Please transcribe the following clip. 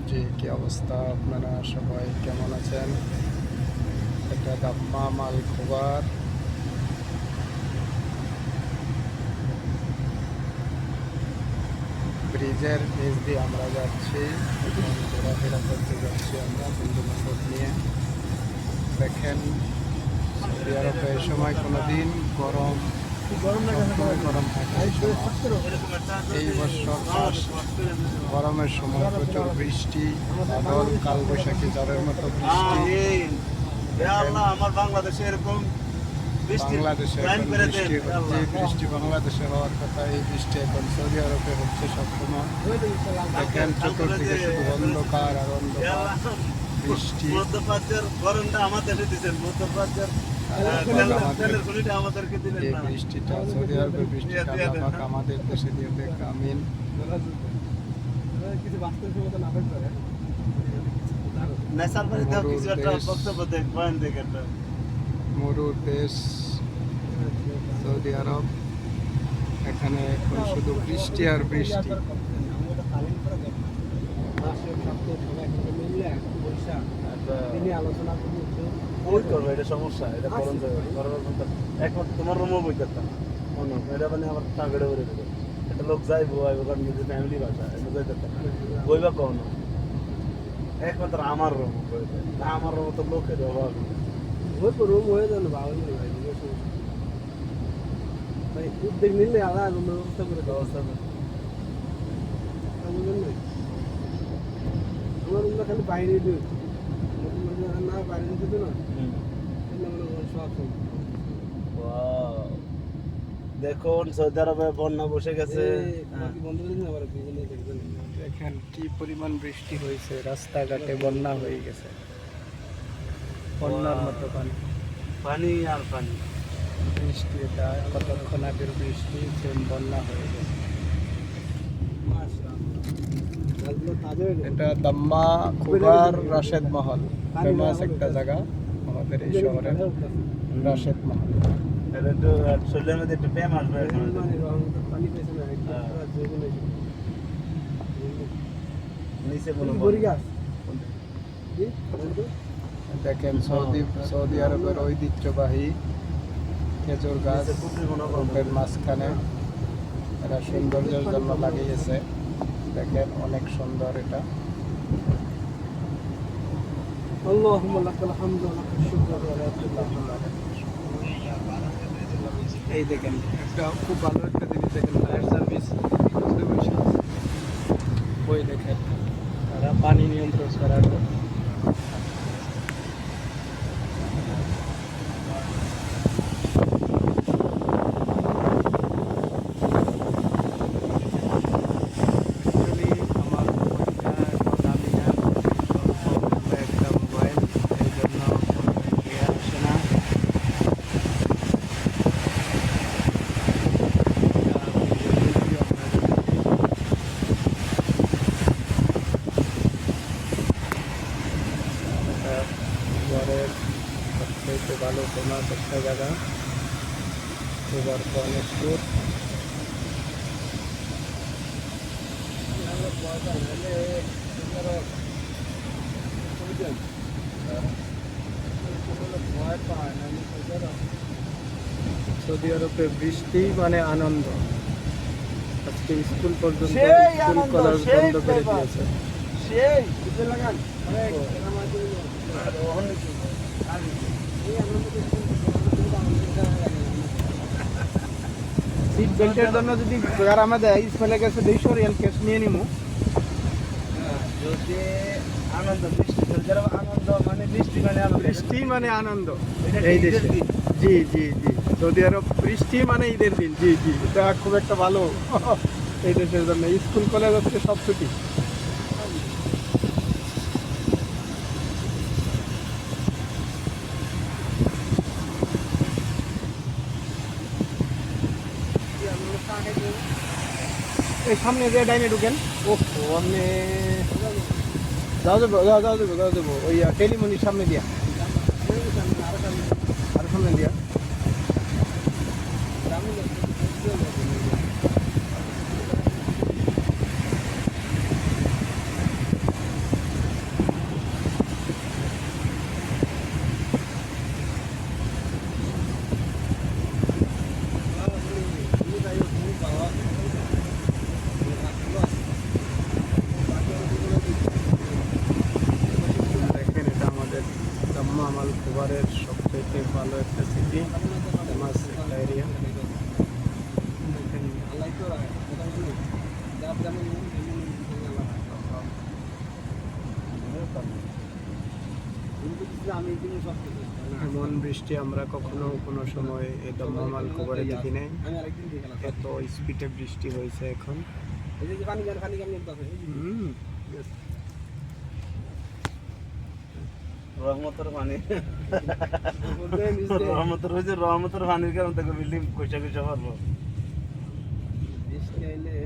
জি, কি অবস্থা? আপনারা সবাই কেমন আছেন? এটা দাম্মাম আল খুবার। ব্রিজের নিচ দিয়ে আমরা যাচ্ছি এবং ঘোরাফেরা করতে যাচ্ছি আমরা বন্ধু বান্ধব নিয়ে। দেখেন, সৌদি আরবে এই সময় কোনোদিন গরম সবসময় গরম থাকে। এই বছর ফার্স্ট গরমের সময় প্রচুর বৃষ্টি, বাদল, কালবৈশাখী ঝড়ের মতো বৃষ্টি। আমার বাংলাদেশে এরকম বাংলাদেশে এখন বৃষ্টি হচ্ছে, বৃষ্টি বাংলাদেশে হওয়ার কথা, এই বৃষ্টি এখন সৌদি আরবে হচ্ছে সবসময়। দেখেন চতুর্দিকে শুধু অন্ধকার আর অন্ধকার, বৃষ্টি। মধ্যপ্রাচ্যের গরমটা আমার দেশে দিচ্ছেন, মধ্যপ্রাচ্যের আমাদেরকে দিলেন এই না। বৃষ্টিটা, সৌদি আরবের বৃষ্টিটা আল্লাহ পাক আমাদের দেশে দিয়ে দেখ, আমিন। নেশার বাড়ি দাও কিছু একটা বক্তব্য দেখ, বয়ান দেখ একটা। মরুর দেশ সৌদি আরব, এখানে এখন শুধু বৃষ্টি আর বৃষ্টি। ওই করবো, এটা সমস্যা, এটা করণ যাবে একমাত্র তোমার রুমও বই করতাম এটা মানে আমার টাকা করে দেবে। একটা লোক যাইবো কারণ নিজের ফ্যামিলি বাসা এটা যাই করতাম বইবা কখনো একমাত্র আমার রুম না, আমার রুম তো লোকের অভাব রুম হয়ে যান ভাই উদ্যোগ নিলে আলাদা রুমের ব্যবস্থা করে ব্যবস্থা করে আমার রুমটা খালি বাইরে দিয়ে না বাইরে দিতে না। দেখুন সৌদি আরবে বন্যা বসে গেছে। দেখেন কি পরিমাণ বৃষ্টি হয়েছে, রাস্তাঘাটে বন্যা হয়ে গেছে, বন্যার মতো পানি পানি আর পানি। বৃষ্টি, এটা কতক্ষণ আগের বৃষ্টি, সেম বন্যা হয়ে গেছে। এটা দাম্মা খুবার রাশেদ মহল, ফেমাস একটা জায়গা আমাদের এই শহরে, রাশেদ মহল। এটা একটু শরীরের মধ্যে একটু প্রেম আসবে। দেখেন সৌদি আরবের ঐতিহ্যবাহী খেজুর গাছ রোডের মাঝখানে, এরা সৌন্দর্যের জন্য লাগিয়েছে। দেখেন অনেক সুন্দর এটা। এই দেখেন একটা খুব ভালো একটা জিনিস, দেখেন ফায়ার সার্ভিস ওই দেখেন তারা পানি নিয়ন্ত্রণ করার জন্য। ঘরের সবথেকে ভালো ফেমাস একটা জায়গা খুবার কর্নেশ্বর। সৌদি আরবে বৃষ্টি মানে আনন্দ। আজকে স্কুল পর্যন্ত, স্কুল কলেজ বন্ধ করে দিয়েছে। সিট বেল্টের জন্য যদি গ্রামে দেয়, ফেলে গেছে 200 রিয়াল ক্যাশ নিয়ে নিমু। যদি আনন্দ বৃষ্টি আনন্দ মানে বৃষ্টি মানে বৃষ্টি মানে আনন্দ এই দেশে। জি জি জি, সৌদি আরব বৃষ্টি মানে ঈদের দিন। জি জি, এটা খুব একটা ভালো এই দেশের জন্য। স্কুল কলেজ হচ্ছে সব ছুটি। এই সামনে যে ডাইনে ঢুকেন, ও সামনে যাও যাবো ওই টেলিমনির সামনে দিয়া, আর সামনে দিয়া। এমন বৃষ্টি আমরা কখনো কোনো সময় একদম নর্মাল খবরে দেখি নাই। এত স্পিডে বৃষ্টি হয়েছে এখন। হুম, রহমতের পানি রহমতের হয়েছে রহমতের পানির কারণ তাকে বিল্ডিং কইসা কইসা পারবো বৃষ্টি আইলে